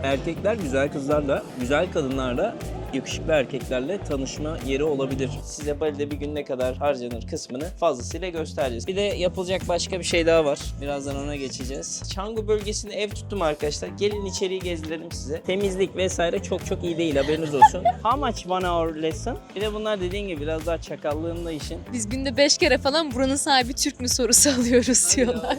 Erkekler güzel kızlarla, güzel kadınlarla, yakışıklı erkeklerle tanışma yeri olabilir. Size Bali'de bir gün ne kadar harcanır kısmını fazlasıyla göstereceğiz. Bir de yapılacak başka bir şey daha var. Birazdan ona geçeceğiz. Canggu bölgesinde ev tuttum arkadaşlar. Gelin içeriği gezdirelim size. Temizlik vesaire çok iyi değil, haberiniz olsun. How much 1 hour lesson? Bir de bunlar dediğin gibi biraz daha çakallığında işin. Biz günde 5 kere falan buranın sahibi Türk mü sorusu alıyoruz diyorlar.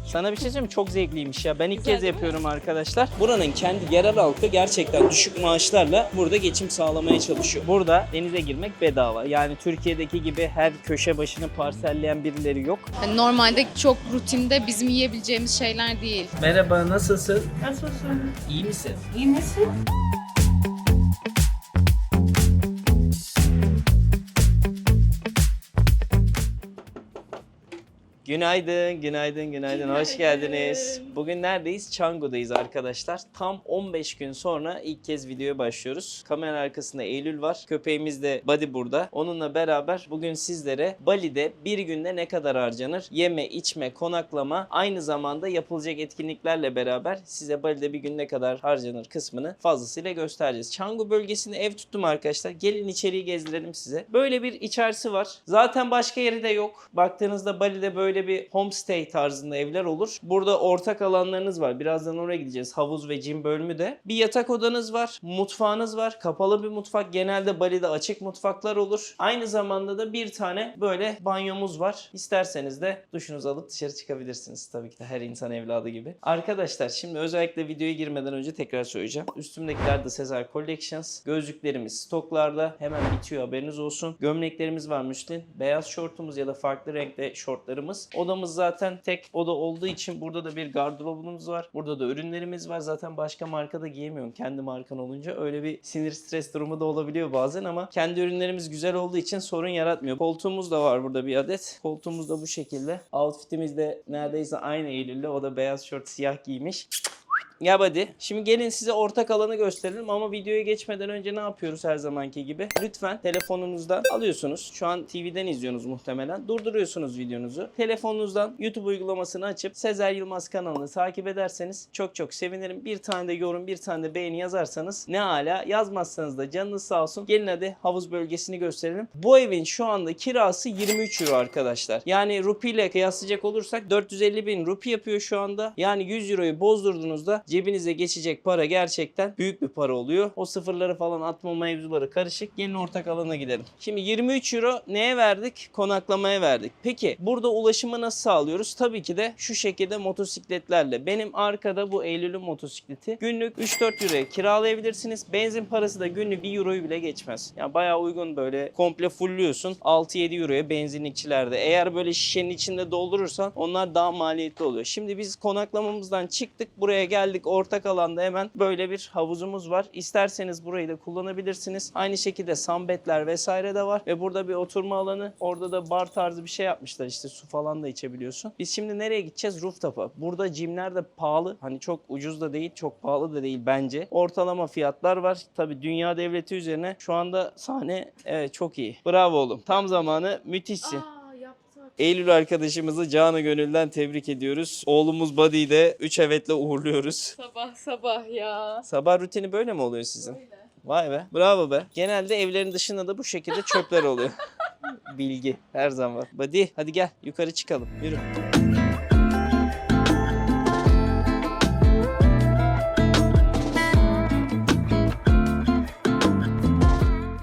Sana bir şey söyleyeyim mi? Çok zevkliymiş ya. Ben ilk kez yapıyorum arkadaşlar. Buranın kendi yerel halkı gerçekten düşük maaşlarla burada geçim sağlamaya çalışıyor. Burada denize girmek bedava. Yani Türkiye'deki gibi her köşe başını parselleyen birileri yok. Yani normalde çok rutinde bizim yiyebileceğimiz şeyler değil. Merhaba, nasılsın? Nasılsın? İyi misin? İyi misin? Günaydın. Hoş geldiniz. Bugün neredeyiz? Canggu'dayız arkadaşlar. Tam 15 gün sonra ilk kez videoya başlıyoruz. Kamera arkasında Eylül var. Köpeğimiz de Buddy burada. Onunla beraber bugün sizlere Bali'de bir günde ne kadar harcanır? Yeme, içme, konaklama, aynı zamanda yapılacak etkinliklerle beraber size Bali'de bir gün ne kadar harcanır kısmını fazlasıyla göstereceğiz. Canggu bölgesinde ev tuttum arkadaşlar. Gelin içeriği gezdirelim size. Böyle bir içerisi var. Zaten başka yeri de yok. Baktığınızda Bali'de böyle bir homestay tarzında evler olur. Burada ortak alanlarınız var. Birazdan oraya gideceğiz. Havuz ve gym bölümü de. Bir yatak odanız var. Mutfağınız var. Kapalı bir mutfak. Genelde Bali'de açık mutfaklar olur. Aynı zamanda da bir tane böyle banyomuz var. İsterseniz de duşunuzu alıp dışarı çıkabilirsiniz. Tabii ki de her insan evladı gibi. Arkadaşlar şimdi özellikle videoya girmeden önce tekrar söyleyeceğim. Üstümdekiler de Sezer Collections. Gözlüklerimiz stoklarda. Hemen bitiyor, haberiniz olsun. Gömleklerimiz var Müslin. Beyaz şortumuz ya da farklı renkte şortlarımız. Odamız zaten tek oda olduğu için burada da bir gardırobumuz var. Burada da ürünlerimiz var. Zaten başka markada giyemiyorum. Kendi markan olunca öyle bir sinir stres durumu da olabiliyor bazen ama kendi ürünlerimiz güzel olduğu için sorun yaratmıyor. Koltuğumuz da var burada bir adet. Koltuğumuz da bu şekilde. Outfitimiz de neredeyse aynı Eylül'le. O da beyaz şort siyah giymiş. Ya Buddy. Şimdi gelin size ortak alanı gösterelim ama videoya geçmeden önce ne yapıyoruz her zamanki gibi? Lütfen telefonunuzdan alıyorsunuz. Şu an TV'den izliyorsunuz muhtemelen. Durduruyorsunuz videonuzu. Telefonunuzdan YouTube uygulamasını açıp Sezer Yılmaz kanalını takip ederseniz çok sevinirim. Bir tane de yorum, bir tane de beğeni yazarsanız ne hala. Yazmazsanız da canınız sağ olsun. Gelin hadi havuz bölgesini gösterelim. Bu evin şu anda kirası 23 euro arkadaşlar. Yani rupi ile kıyaslayacak olursak 450 bin rupi yapıyor şu anda. Yani 100 euroyu bozdurduğunuzda cebinize geçecek para gerçekten büyük bir para oluyor. O sıfırları falan atma mevzuları karışık. Gelin ortak alana gidelim. Şimdi 23 euro neye verdik? Konaklamaya verdik. Peki burada ulaşımı nasıl sağlıyoruz? Tabii ki de şu şekilde motosikletlerle. Benim arkada bu Eylül'ün motosikleti. Günlük 3-4 euroya kiralayabilirsiniz. Benzin parası da günlük 1 euroyu bile geçmez. Yani bayağı uygun, böyle komple fullüyorsun. 6-7 euroya benzinlikçilerde. Eğer böyle şişenin içinde doldurursan onlar daha maliyetli oluyor. Şimdi biz konaklamamızdan çıktık. Buraya geldik. Ortak alanda hemen böyle bir havuzumuz var. İsterseniz burayı da kullanabilirsiniz. Aynı şekilde sambetler vesaire de var. Ve burada bir oturma alanı. Orada da bar tarzı bir şey yapmışlar. İşte su falan da içebiliyorsun. Biz şimdi nereye gideceğiz? Rooftop'a. Burada gymler de pahalı. Hani çok ucuz da değil, çok pahalı da değil bence. Ortalama fiyatlar var. Tabii dünya devleti üzerine şu anda sahne evet çok iyi. Bravo oğlum. Tam zamanı, müthişsin. Eylül arkadaşımızı canı gönülden tebrik ediyoruz. Oğlumuz Buddy'yi de 3 evetle uğurluyoruz. Sabah ya. Sabah rutini böyle mi oluyor sizin? Öyle. Vay be. Bravo be. Genelde evlerin dışında da bu şekilde çöpler oluyor. Bilgi her zaman. Buddy hadi gel yukarı çıkalım. Yürü.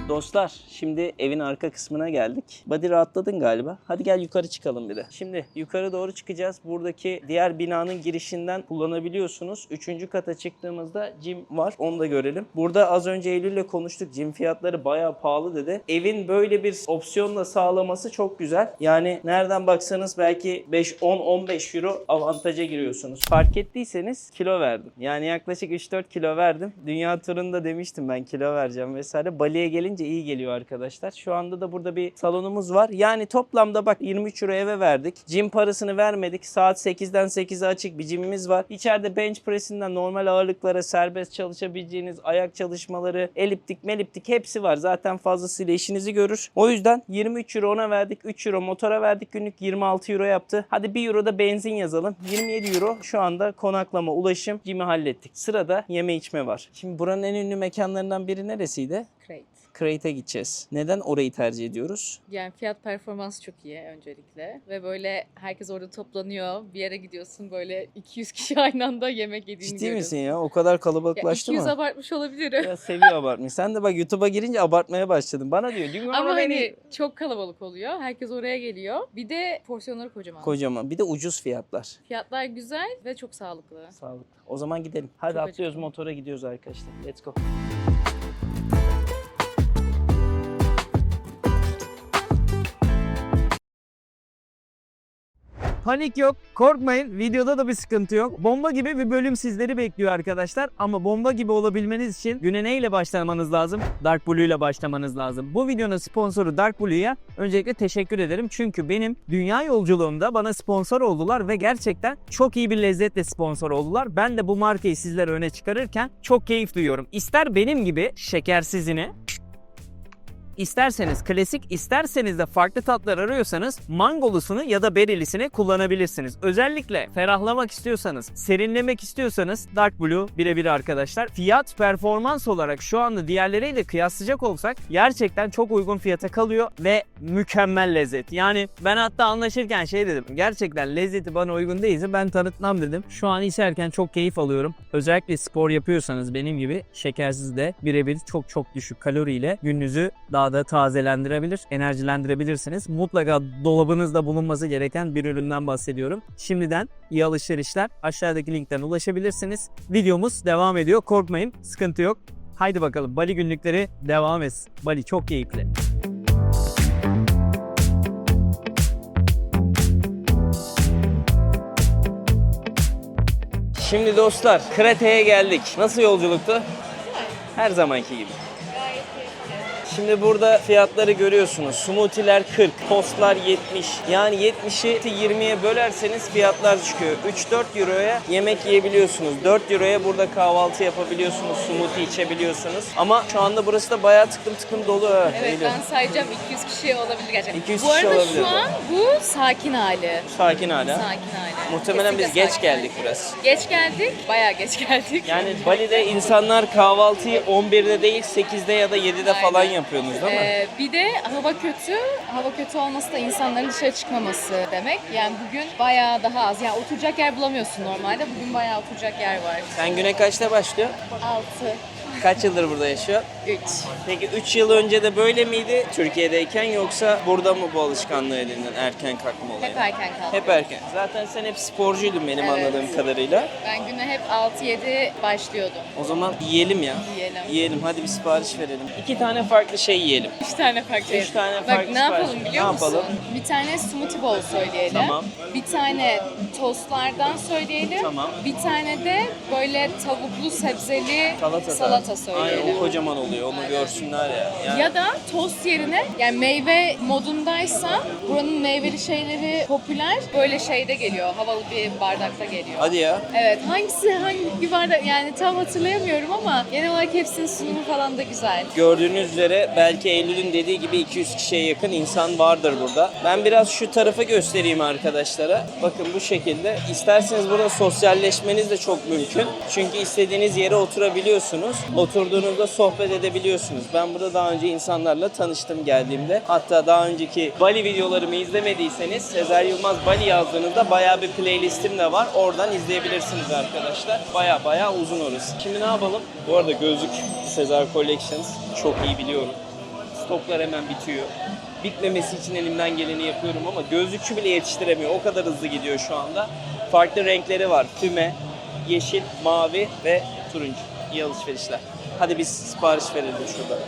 Dostlar şimdi evin arka kısmına geldik. Buddy rahatladın galiba. Hadi gel yukarı çıkalım bir de. Şimdi yukarı doğru çıkacağız. Buradaki diğer binanın girişinden kullanabiliyorsunuz. 3. kata çıktığımızda gym var. Onu da görelim. Burada az önce Eylül'le konuştuk. Gym fiyatları bayağı pahalı dedi. Evin böyle bir opsiyonla sağlaması çok güzel. Yani nereden baksanız belki 5-10-15 euro avantaja giriyorsunuz. Fark ettiyseniz kilo verdim. Yani yaklaşık 3-4 kilo verdim. Dünya turunda demiştim ben kilo vereceğim vesaire. Bali'ye gelince bize iyi geliyor arkadaşlar. Şu anda da burada bir salonumuz var. Yani toplamda bak 23 euro eve verdik. Gym parasını vermedik. Saat 8'den 8'e açık bir gymimiz var. İçeride bench pressinden normal ağırlıklara serbest çalışabileceğiniz ayak çalışmaları, eliptik, meliptik hepsi var. Zaten fazlasıyla işinizi görür. O yüzden 23 euro ona verdik. 3 euro motora verdik. Günlük 26 euro yaptı. Hadi 1 euro da benzin yazalım. 27 euro şu anda konaklama, ulaşım, gym'i hallettik. Sırada yeme içme var. Şimdi buranın en ünlü mekanlarından biri neresiydi? Crate. Crate'e gideceğiz. Neden orayı tercih ediyoruz? Yani fiyat performans çok iyi öncelikle. Ve böyle herkes orada toplanıyor. Bir yere gidiyorsun böyle 200 kişi aynı anda yemek yediğini Ciddi görüyorsun. misin ya? O kadar kalabalıklaştı Ya 200 mı? abartmış olabilirim. Ya seviyor abartmayı. Sen de bak YouTube'a girince abartmaya başladın. Bana diyor. Dünya Ama beni... hani çok kalabalık oluyor. Herkes oraya geliyor. Bir de porsiyonları kocaman. Kocaman. Bir de ucuz fiyatlar. Fiyatlar güzel ve çok sağlıklı. Sağlıklı. O zaman gidelim. Hadi Çok atlıyoruz acıktım. motora gidiyoruz arkadaşlar. Let's go. Panik yok, korkmayın. Videoda da bir sıkıntı yok. Bomba gibi bir bölüm sizleri bekliyor arkadaşlar. Ama bomba gibi olabilmeniz için güne neyle başlamanız lazım? Dark Blue ile başlamanız lazım. Bu videonun sponsoru Dark Blue'ya öncelikle teşekkür ederim. Çünkü benim dünya yolculuğumda bana sponsor oldular ve gerçekten çok iyi bir lezzetle sponsor oldular. Ben de bu markayı sizlere öne çıkarırken çok keyif duyuyorum. İster benim gibi şekersizini, İsterseniz klasik, isterseniz de farklı tatlar arıyorsanız mangolusunu ya da berilisini kullanabilirsiniz. Özellikle ferahlamak istiyorsanız, serinlemek istiyorsanız Dark Blue birebir arkadaşlar. Fiyat performans olarak şu anda diğerleriyle kıyaslayacak olsak gerçekten çok uygun fiyata kalıyor ve mükemmel lezzet. Yani ben hatta anlaşırken şey dedim, gerçekten lezzeti bana uygun değilse ben tanıtmam dedim. Şu an içerken çok keyif alıyorum. Özellikle spor yapıyorsanız benim gibi şekersiz de birebir çok düşük kaloriyle gününüzü daha da tazelendirebilir, enerjilendirebilirsiniz. Mutlaka dolabınızda bulunması gereken bir üründen bahsediyorum. Şimdiden iyi alışverişler. Aşağıdaki linkten ulaşabilirsiniz. Videomuz devam ediyor. Korkmayın, sıkıntı yok. Haydi bakalım Bali günlükleri devam etsin. Bali çok keyifli. Şimdi dostlar, Crate'ye geldik. Nasıl yolculuktu? Her zamanki gibi. Şimdi burada fiyatları görüyorsunuz. Smoothie'ler 40, tostlar 70. Yani 70'i 20'ye bölerseniz fiyatlar çıkıyor. 3-4 euroya yemek yiyebiliyorsunuz. 4 euroya burada kahvaltı yapabiliyorsunuz. Smoothie içebiliyorsunuz. Ama şu anda burası da bayağı tıklım dolu. Evet Eylül. ben sayacağım 200 kişi olabilir gerçekten. 200 Bu kişi arada olabilir. şu an bu sakin hali. Sakin hala. Sakin hali. Muhtemelen biz Kesinlikle geç sakin geldik hali. biraz. Geç geldik. Bayağı geç geldik. Yani Bali'de insanlar kahvaltıyı 11'de değil 8'de ya da 7'de falan Aynen. yapıyorsunuz değil mi? Bir de hava kötü. Hava kötü olması da insanların dışarı çıkmaması demek. Yani bugün bayağı daha az. Yani oturacak yer bulamıyorsun normalde. Bugün bayağı oturacak yer var. Sen güne kaçta başlıyor? 6, Kaç yıldır burada yaşıyor? 3. Peki 3 yıl önce de böyle miydi Türkiye'deyken yoksa burada mı bu alışkanlığı edindin erken kalkma olayı? Hep erken kalktım. Hep erken. Zaten sen hep sporcuydun benim Evet. anladığım kadarıyla. Ben güne hep 6-7 başlıyordum. O zaman yiyelim ya. Yiyelim. Yiyelim. Hadi bir sipariş verelim. 2 tane farklı şey yiyelim. 3 tane farklı. 3 tane Bak farklı ne yapalım sipariş. biliyor Ne musun? yapalım? Bir tane smoothie bowl söyleyelim. Tamam. Bir tane tostlardan söyleyelim. Tamam. Bir tane de böyle tavuklu sebzeli salata söyleyelim. Aynen o kocaman oluyor. Onu görsünler ya. Yani Ya da tost yerine yani meyve modundaysa buranın meyveli şeyleri popüler. Böyle şeyde geliyor. Havalı bir bardakta geliyor. hadi ya. Evet. Hangi bardak yani tam hatırlayamıyorum ama genel olarak hepsinin sunumu falan da güzel. Gördüğünüz üzere belki Eylül'ün dediği gibi 200 kişiye yakın insan vardır burada. Ben biraz şu tarafı göstereyim arkadaşlara. Bakın bu şekilde. İsterseniz burada sosyalleşmeniz de çok mümkün. Çünkü istediğiniz yere oturabiliyorsunuz. Oturduğunuzda sohbet edebiliyorsunuz. Ben burada daha önce insanlarla tanıştım geldiğimde. Hatta daha önceki Bali videolarımı izlemediyseniz Sezer Yılmaz Bali yazdığınızda bayağı bir playlistim de var. Oradan izleyebilirsiniz arkadaşlar. Bayağı uzun orası. Şimdi ne yapalım? Bu arada gözlük Sezer Collections çok iyi biliyorum. Stoklar hemen bitiyor. Bitmemesi için elimden geleni yapıyorum ama gözlükçü bile yetiştiremiyor. O kadar hızlı gidiyor şu anda. Farklı renkleri var. Füme, yeşil, mavi ve turuncu. İyi alışverişler. Hadi biz sipariş verelim şurada.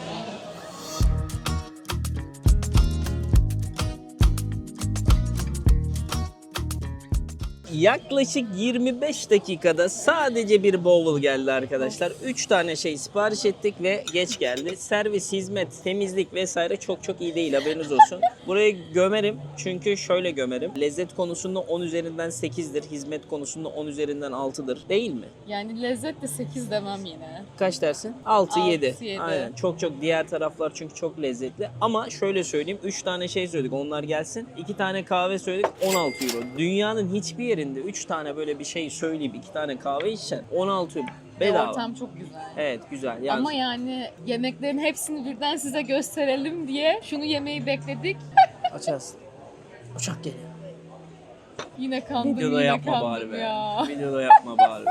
Yaklaşık 25 dakikada sadece bir bowl geldi arkadaşlar. 3 tane şey sipariş ettik ve geç geldi. Servis, hizmet, temizlik vesaire çok iyi değil, haberiniz olsun. Burayı gömerim çünkü şöyle gömerim. Lezzet konusunda 10 üzerinden 8'dir. Hizmet konusunda 10 üzerinden 6'dır. Değil mi? Yani lezzet de 8 demem yine. Kaç dersin? 6-7. 6-7. Aynen. Çok diğer taraflar çünkü çok lezzetli. Ama şöyle söyleyeyim. 3 tane şey söyledik. Onlar gelsin. 2 tane kahve söyledik. 16 euro. Dünyanın hiçbir yerinde 3 tane böyle bir şey söyleyip 2 tane kahve içsen 16 euro. Bedava. Ortam çok güzel. Evet, güzel. Yani Ama yani yemeklerin hepsini birden size gösterelim diye şunu yemeyi bekledik. açarsın. Uçak geliyor. Yine kandım, Videoda yine yapma kandım bari be. ya. Videoda yapma bari be.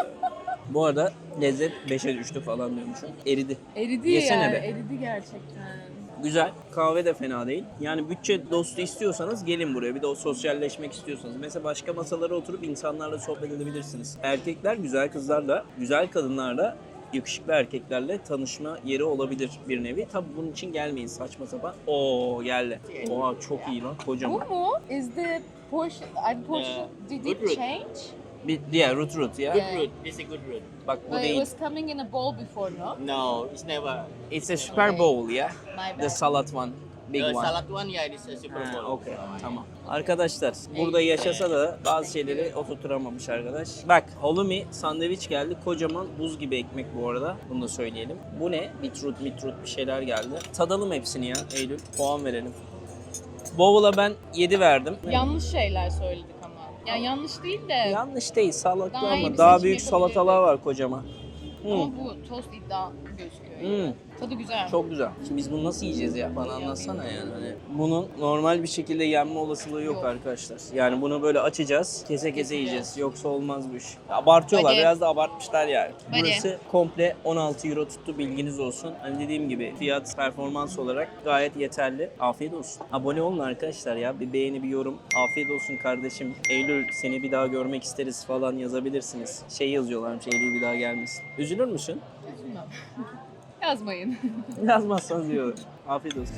Bu arada lezzet 5'e düştü falan diyormuşum. Eridi. Eridi Yesene ya, be. eridi gerçekten. Güzel. Kahve de fena değil. Yani bütçe dostu istiyorsanız gelin buraya. Bir de o sosyalleşmek istiyorsanız. Mesela başka masalara oturup insanlarla sohbet edebilirsiniz. Erkekler güzel kızlarla, güzel kadınlarla, yakışıklı erkeklerle tanışma yeri olabilir bir nevi. Tabii bunun için gelmeyin saçma sapan. Oo geldi. Oha çok iyi lan. Bu Kocaman. mu? Is the portion, did it good root. change? Bir diğer root ya. Yeah. Root. This is a good root. Bak bu But it değil. was coming in a bowl before, no? No, it's never. It's a super bowl ya. My The bad. salad one. Big The one. salad one, yeah, this is a super Ha, bowl. okey, tamam. Arkadaşlar burada yaşasa da bazı şeyleri oturtamamış arkadaş. Bak halloumi sandviç geldi. Kocaman buz gibi ekmek bu arada. Bunu da söyleyelim. Bu ne? Mitrut bir şeyler geldi. Tadalım hepsini ya Eylül. Puan verelim. Bowl'a ben 7 verdim. Yanlış şeyler söyledik ama. Yani yanlış değil de Yanlış değil, sağlıklı Daha iyi ama bir daha seçim büyük salatalar var kocaman. ama bu tost iddia gözüküyor. Hmm. Tadı güzel. Çok güzel. Şimdi biz bunu nasıl yiyeceğiz ya? Bana anlatsana yani. Hani bunun normal bir şekilde yenme olasılığı yok Yok. arkadaşlar. Yani bunu böyle açacağız, kese kese yiyeceğiz. Yoksa olmaz bu iş. Abartıyorlar, Hadi. biraz da abartmışlar yani. Hadi. Burası komple 16 euro tuttu, bilginiz olsun. Hani dediğim gibi fiyat performans olarak gayet yeterli. Afiyet olsun. Abone olun arkadaşlar ya. Bir beğeni, bir yorum. Afiyet olsun kardeşim. Eylül seni bir daha görmek isteriz falan yazabilirsiniz. Şey yazıyorlarmış, Eylül bir daha gelmesin. Üzülür müsün? Üzülmem. Yazmayın. Yazmazsanız iyi olur. Afiyet olsun.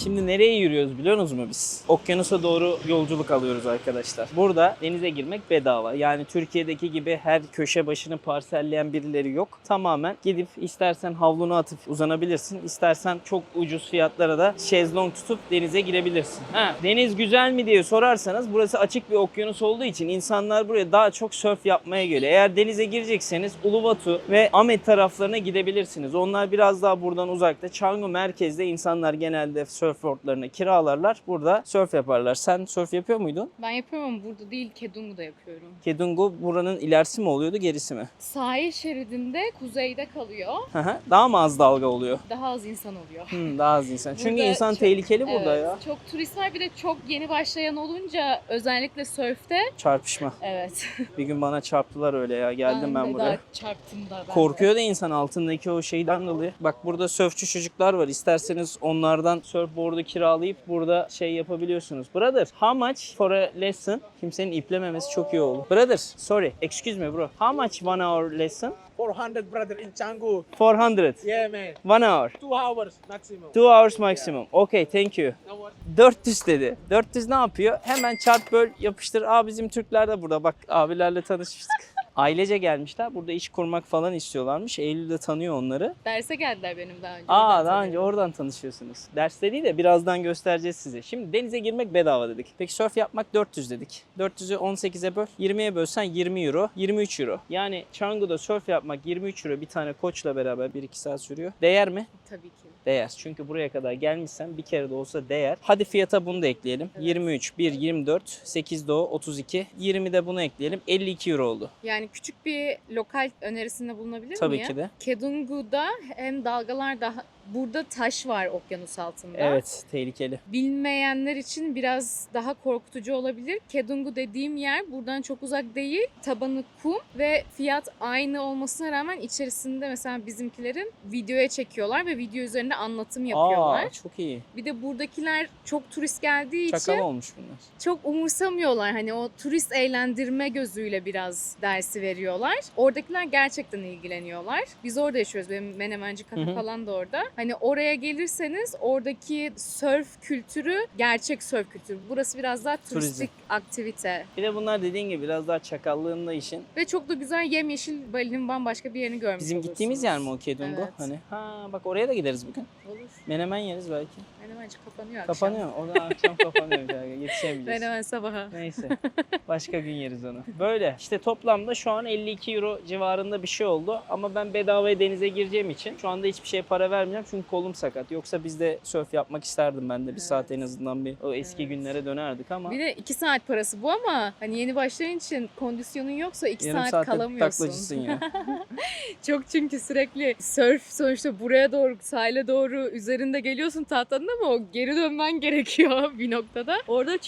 Şimdi nereye yürüyoruz biliyor musunuz biz? Okyanusa doğru yolculuk alıyoruz arkadaşlar. Burada denize girmek bedava. Yani Türkiye'deki gibi her köşe başını parselleyen birileri yok. Tamamen gidip istersen havlunu atıp uzanabilirsin. İstersen çok ucuz fiyatlara da şezlong tutup denize girebilirsin. Deniz güzel mi diye sorarsanız burası açık bir okyanus olduğu için insanlar buraya daha çok sörf yapmaya geliyor. Eğer denize girecekseniz Uluwatu ve Amet taraflarına gidebilirsiniz. Onlar biraz daha buradan uzakta. Canggu merkezde insanlar genelde surfboardlarını kiralarlar. Burada surf yaparlar. Sen surf yapıyor muydun? Ben yapıyorum ama burada değil, Kedungu'da yapıyorum. Kedungu buranın ilerisi mi oluyordu, gerisi mi? Sahil şeridinde kuzeyde kalıyor. Hı hı. Daha mı az dalga oluyor? Daha az insan oluyor. Daha az insan. Çünkü Burada insan çok- tehlikeli burada Evet, ya. çok turist var, bir de çok yeni başlayan olunca özellikle sörfte. Çarpışma. Evet. Bir gün bana çarptılar öyle ya. Geldim ben de buraya. daha çarptım da ben. Korkuyor da insan altındaki o şeyden dolayı. Bak burada sörfçü çocuklar var. İsterseniz onlardan surfboard'u kiralayıp burada şey yapabiliyorsunuz. Brother, how much for a lesson? Kimsenin iplememesi çok iyi oldu. Brother, sorry, excuse me bro. How much 1 hour lesson? 400 brother in Canggu. 400. Yeah man. 1 hour. 2 hours maximum. 2 hours maximum. Okay, thank you. No worries. 400 dedi. 400 ne yapıyor? Hemen çarp böl yapıştır. Aa bizim Türkler de burada. Bak abilerle tanışmıştık. Ailece gelmişler. Burada iş kurmak falan istiyorlarmış. Eylül de tanıyor onları. Derse geldiler benim daha önce. Aa Oradan daha önce tanıyorum. oradan tanışıyorsunuz. Derste değil de birazdan göstereceğiz size. Şimdi denize girmek bedava dedik. Peki surf yapmak 400 dedik. 400'ü 18'e böl. 20'ye bölsen 20 euro. 23 euro. Yani Canggu'da surf yapmak 23 euro bir tane koçla beraber 1-2 saat sürüyor. Değer mi? Tabii ki. Değer. Çünkü buraya kadar gelmişsen bir kere de olsa değer. Hadi fiyata bunu da ekleyelim. Evet. 23, 1, 24, 8 de o 32. 20 de bunu ekleyelim. 52 euro oldu. Yani küçük bir lokal önerisinde bulunabilir Tabii miyim? ki de. Kedungu'da hem dalgalar daha... Burada taş var okyanus altında. Evet, tehlikeli. Bilmeyenler için biraz daha korkutucu olabilir. Kedungu dediğim yer buradan çok uzak değil. Tabanı kum ve fiyat aynı olmasına rağmen içerisinde mesela bizimkilerin videoya çekiyorlar ve video üzerinde anlatım yapıyorlar. Aa, çok iyi. Bir de buradakiler çok turist geldiği için Çakal olmuş bunlar. çok umursamıyorlar. Hani o turist eğlendirme gözüyle biraz dersi veriyorlar. Oradakiler gerçekten ilgileniyorlar. Biz orada yaşıyoruz. Benim Menemenci kafe Hı hı. falan da orada. Hani oraya gelirseniz oradaki surf kültürü gerçek surf kültürü. Burası biraz daha turistik aktivite. Bir de bunlar dediğin gibi biraz daha çakallığında işin. Ve çok da güzel yemyeşil Bali'nin bambaşka bir yerini görmüş Bizim gittiğimiz yer mi o Kedungu? Evet. Hani ha bak oraya da gideriz bugün. Olur. Menemen yeriz belki. Menemen kapanıyor akşam. Kapanıyor. O da akşam kapanıyor. Yetişemeyeceğiz. Menemen sabaha. Neyse. Başka gün yeriz onu. Böyle. İşte toplamda şu an 52 euro civarında bir şey oldu. Ama ben bedavaya denize gireceğim için şu anda hiçbir şeye para vermeyeceğim. Çünkü kolum sakat. Yoksa biz de sörf yapmak isterdim ben de. Bir saat en azından bir o eski günlere dönerdik ama. Bir de 2 saat parası bu ama hani yeni başlayın için kondisyonun yoksa 2 yarım saat saatte kalamıyorsun. taklacısın ya. Çok çünkü sürekli surf sonuçta buraya doğru sahile doğru üzerinde geliyorsun tahtanın ama o geri dönmen gerekiyor bir noktada. Orada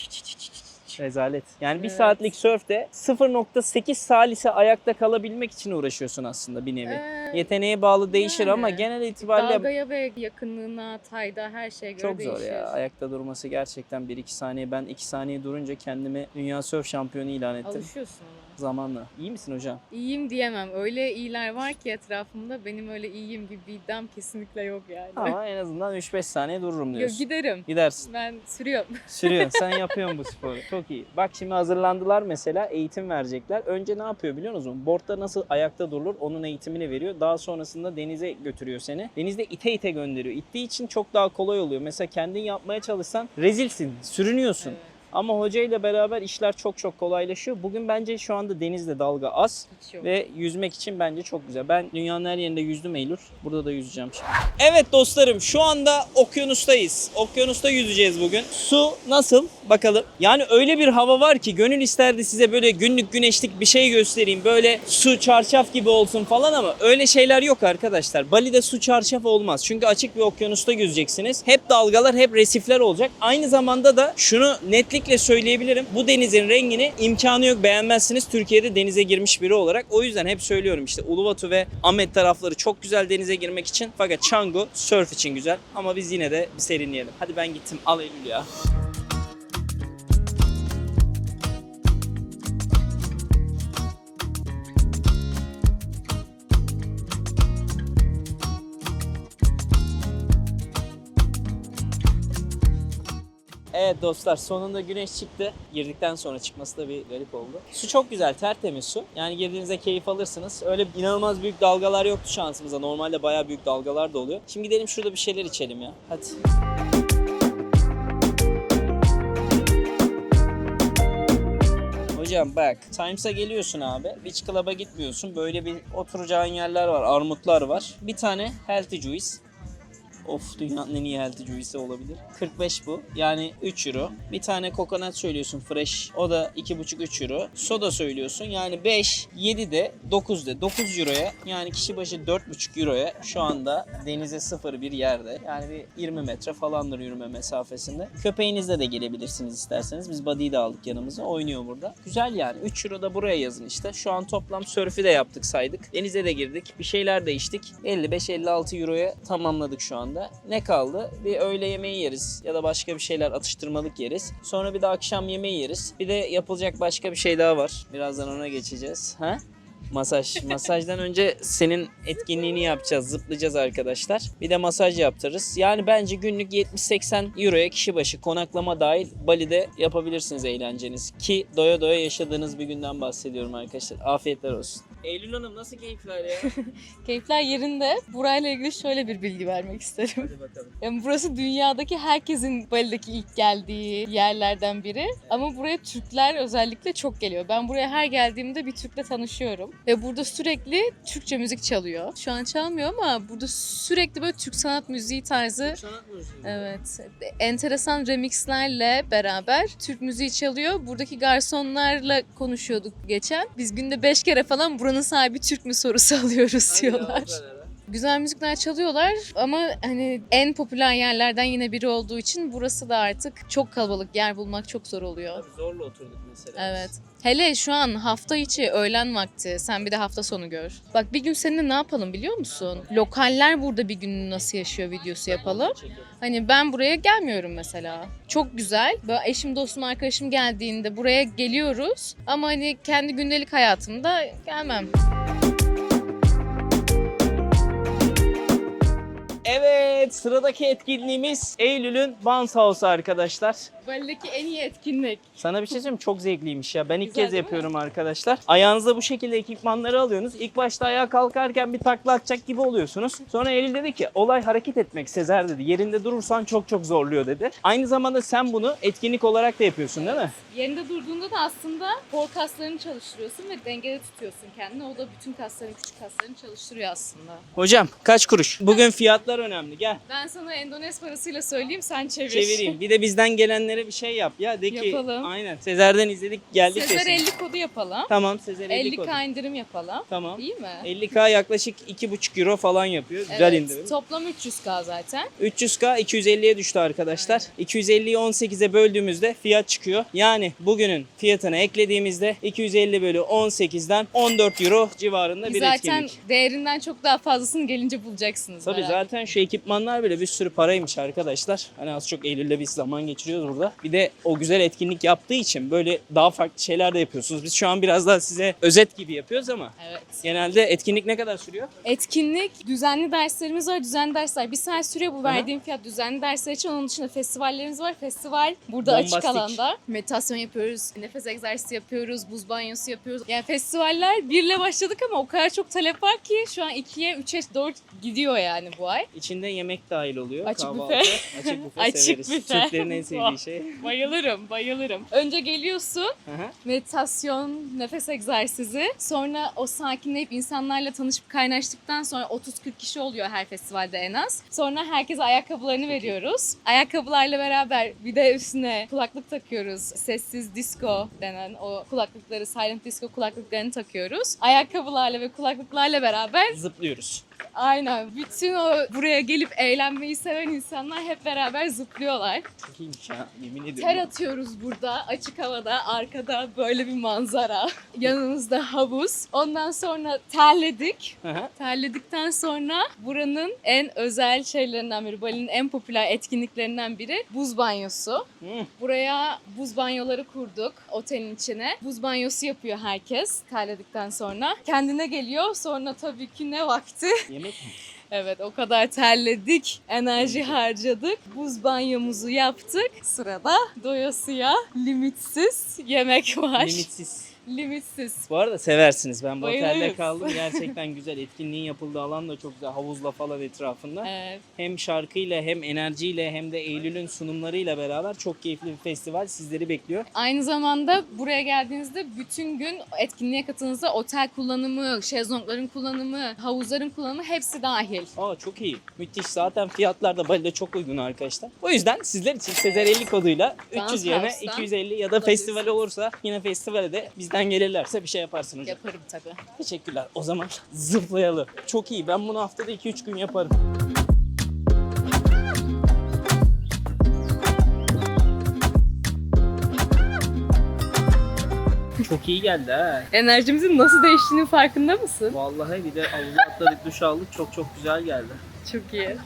Rezalet. Yani bir Evet. saatlik sörfte 0.8 salise ayakta kalabilmek için uğraşıyorsun aslında bir nevi. Yeteneğe bağlı değişir yani. ama genel itibariyle Dalgaya ve yakınlığına, tayda her şeye göre çok değişir. zor ya. Ayakta durması gerçekten 1-2 saniye. Ben 2 saniye durunca kendimi dünya sörf şampiyonu ilan ettim. Alışıyorsun ona. Zamanla. İyi misin hocam? İyiyim diyemem. Öyle iyiler var ki etrafımda benim öyle iyiyim gibi bir iddiam kesinlikle yok yani. Ama en azından 3-5 saniye dururum Yok, diyorsun. giderim. Gidersin. Ben sürüyorum. Sürüyorsun. Sen yapıyorsun bu sporu. Çok iyi. Bak şimdi hazırlandılar mesela. Eğitim verecekler. Önce ne yapıyor biliyor musun? Board'da nasıl ayakta durulur onun eğitimini veriyor. Daha sonrasında denize götürüyor seni. Denizde ite ite gönderiyor. İttiği için çok daha kolay oluyor. Mesela kendin yapmaya çalışsan rezilsin. Sürünüyorsun. Evet. Ama hocayla beraber işler çok çok kolaylaşıyor. Bugün bence şu anda denizde dalga az Hiç yok. ve yüzmek için bence çok güzel. Ben dünyanın her yerinde yüzdüm Eylül. Burada da yüzeceğim şimdi. Evet dostlarım, şu anda okyanustayız. Okyanusta yüzeceğiz bugün. Su nasıl? Bakalım. Yani öyle bir hava var ki gönül isterdi size böyle günlük güneşlik bir şey göstereyim. Böyle su çarşaf gibi olsun falan ama öyle şeyler yok arkadaşlar. Bali'de su çarşaf olmaz. Çünkü açık bir okyanusta yüzeceksiniz. Hep dalgalar, hep resifler olacak. Aynı zamanda da şunu netlikle söyleyebilirim. Bu denizin rengini imkanı yok beğenmezsiniz Türkiye'de denize girmiş biri olarak. O yüzden hep söylüyorum işte Uluwatu ve Amed tarafları çok güzel denize girmek için. Fakat Canggu surf için güzel. Ama biz yine de bir serinleyelim. Hadi ben gittim. Al Eylül ya. Evet dostlar, sonunda güneş çıktı. Girdikten sonra çıkması da bir garip oldu. Su çok güzel, tertemiz su. Yani girdiğinizde keyif alırsınız. Öyle inanılmaz büyük dalgalar yoktu şansımıza. Normalde bayağı büyük dalgalar da oluyor. Şimdi gidelim şurada bir şeyler içelim ya. Hadi. Hocam bak, Times'a geliyorsun abi. Beach Club'a gitmiyorsun. Böyle bir oturacağın yerler var, armutlar var. Bir tane Healthy Juice. Of, dünyanın en iyi healthy juice'i olabilir. 45 bu. Yani 3 euro. Bir tane kokonat söylüyorsun fresh. O da 2,5-3 euro. Soda söylüyorsun. Yani 5, 7 de 9 de. 9 euroya yani kişi başı 4,5 euroya şu anda denize sıfır bir yerde. Yani bir 20 metre falandır yürüme mesafesinde. Köpeğinizle de gelebilirsiniz isterseniz. Biz Buddy'yi de aldık yanımıza. Oynuyor burada. Güzel yani. 3 euro da buraya yazın işte. Şu an toplam sörfü de yaptık saydık. Denize de girdik. Bir şeyler de içtik. 55-56 euroya tamamladık şu anda. Ne kaldı? Bir öğle yemeği yeriz ya da başka bir şeyler atıştırmalık yeriz. Sonra bir de akşam yemeği yeriz. Bir de yapılacak başka bir şey daha var. Birazdan ona geçeceğiz. Ha? Masaj. Masajdan önce senin etkinliğini yapacağız. Zıplayacağız arkadaşlar. Bir de masaj yaptırırız. Yani bence günlük 70-80 euroya kişi başı konaklama dahil Bali'de yapabilirsiniz eğlenceniz. Ki doya doya yaşadığınız bir günden bahsediyorum arkadaşlar. Afiyetler olsun. Eylül Hanım nasıl keyifler ya? Keyifler yerinde. Burayla ilgili şöyle bir bilgi vermek isterim. Hadi bakalım. Yani burası dünyadaki herkesin Bali'deki ilk geldiği yerlerden biri. Ama buraya Türkler özellikle çok geliyor. Ben buraya her geldiğimde bir Türk'le tanışıyorum. Ve burada sürekli Türkçe müzik çalıyor. Şu an çalmıyor ama burada sürekli böyle Türk sanat müziği tarzı. Sanat müziği. Evet. Enteresan remixlerle beraber Türk müziği çalıyor. Buradaki garsonlarla konuşuyorduk geçen. Biz günde 5 kere falan buranın sahibi Türk mü sorusu alıyoruz diyorlar. Güzel müzikler çalıyorlar ama hani en popüler yerlerden yine biri olduğu için burası da artık çok kalabalık. Yer bulmak çok zor oluyor. Tabii zorla oturduk mesela. Evet. Hele şu an hafta içi öğlen vakti. Sen bir de hafta sonu gör. Bak bir gün seninle ne yapalım biliyor musun? Lokaller burada bir gününü nasıl yaşıyor videosu yapalım. Hani ben buraya gelmiyorum mesela. Çok güzel. Böyle eşim, dostum, arkadaşım geldiğinde buraya geliyoruz. Ama hani kendi gündelik hayatımda gelmem. Evet. Evet, sıradaki etkinliğimiz Eylül'ün Bounce House arkadaşlar. Bali'deki en iyi etkinlik. Sana bir şey söyleyeyim mi? Çok zevkliymiş ya. Ben ilk Güzel kez değil mi? yapıyorum arkadaşlar. Ayağınıza bu şekilde ekipmanları alıyorsunuz. İlk başta ayağa kalkarken bir takla atacak gibi oluyorsunuz. Sonra Eylül dedi ki olay hareket etmek Sezer dedi. Yerinde durursan çok çok zorluyor dedi. Aynı zamanda sen bunu etkinlik olarak da yapıyorsun değil mi? Yerinde durduğunda da aslında kol kaslarını çalıştırıyorsun ve dengede tutuyorsun kendini. O da bütün kasların, küçük kaslarını çalıştırıyor aslında. Hocam kaç kuruş? Bugün fiyatlar önemli. Gel. Ben sana Endonez parasıyla söyleyeyim, sen çevir. Çevireyim. Bir de bizden gelenlere bir şey yap ya. De ki Yapalım. aynen. Sezer'den izledik geldik Sezer desin. 50 kodu yapalım. Tamam Sezer 50 kodu. 50K indirim yapalım. Tamam. İyi mi? 50K yaklaşık 2,5 euro falan yapıyor. Güzel indirim. Toplam 300K zaten. 300K 250'ye düştü arkadaşlar. 250'yi 18'e böldüğümüzde fiyat çıkıyor. Yani bugünün fiyatını eklediğimizde 250 bölü 18'den 14 euro civarında bir Zaten etkinlik. değerinden çok daha fazlasını gelince bulacaksınız. Tabii merak zaten şu ekipmanlar bile bir sürü paraymış arkadaşlar. Hani az çok Eylül'le biz zaman geçiriyoruz burada. Bir de o güzel etkinlik yaptığı için böyle daha farklı şeyler de yapıyorsunuz. Biz şu an biraz daha size özet gibi yapıyoruz ama Evet. genelde etkinlik ne kadar sürüyor? Etkinlik, düzenli derslerimiz var. Düzenli dersler 1 saat sürüyor. Bu verdiğim fiyat düzenli dersler için. Onun dışında festivallerimiz var. Festival burada açık Bombastik. alanda. Meditasyon yapıyoruz, nefes egzersizi yapıyoruz, buz banyosu yapıyoruz. Yani festivaller 1'le başladık ama o kadar çok talep var ki şu an 2'ye, 3'e, 4 gidiyor yani bu ay. İçinde yemek dahil oluyor. Açık Kahvaltı. büfe. Açık büfe Açık severiz. büfe. Türklerin en sevdiği şey. Bayılırım, bayılırım. Önce geliyorsun, Hı hı. meditasyon, nefes egzersizi. Sonra o sakinleyip insanlarla tanışıp kaynaştıktan sonra 30-40 kişi oluyor her festivalde en az. Sonra herkese ayakkabılarını veriyoruz. Ayakkabılarla beraber bir de üstüne kulaklık takıyoruz. Sessiz disco denen o kulaklıkları, silent disco kulaklıklarını takıyoruz. Ayakkabılarla ve kulaklıklarla beraber Zıplıyoruz. aynen bütün o buraya gelip eğlenmeyi seven insanlar hep beraber zıplıyorlar. Çok iyiymiş ya. Yemin ediyorum. Ter atıyoruz burada açık havada, arkada böyle bir manzara. Yanımızda havuz. Ondan sonra terledik. Hı hı. Terledikten sonra buranın en özel şeylerinden biri, Bali'nin en popüler etkinliklerinden biri buz banyosu. Hı. Buraya buz banyoları kurduk otelin içine. Buz banyosu yapıyor herkes terledikten sonra. Kendine geliyor, sonra tabii ki ne vakti? Yemek mi? Evet, o kadar terledik, enerji harcadık, buz banyomuzu yaptık. Sırada doyasıya limitsiz yemek var. Limitsiz. Limitsiz. Bu arada seversiniz. Ben bu otelde Bayılırız. kaldım. Gerçekten güzel. Etkinliğin yapıldığı alan da çok güzel. Havuzla falan etrafında. Evet. Hem şarkıyla hem enerjiyle hem de Eylül'ün sunumlarıyla beraber çok keyifli bir festival sizleri bekliyor. Aynı zamanda buraya geldiğinizde bütün gün etkinliğe katıldığınızda otel kullanımı, şezlongların kullanımı, havuzların kullanımı hepsi dahil. Aa çok iyi. Müthiş. Zaten fiyatlar da Bali'de çok uygun arkadaşlar. O yüzden sizler için Sezer 50 koduyla 300 yerine House'dan 250 ya da festival olursa yine festivale de bizden gelirlerse bir şey yaparsın hocam. Yaparım tabii. Teşekkürler. O zaman zıplayalım. Çok iyi. Ben bunu haftada 2-3 gün yaparım. Çok iyi geldi ha. Enerjimizin nasıl değiştiğinin farkında mısın? Vallahi bir de havuza atladık, duş aldık. Çok çok güzel geldi. Çok iyi.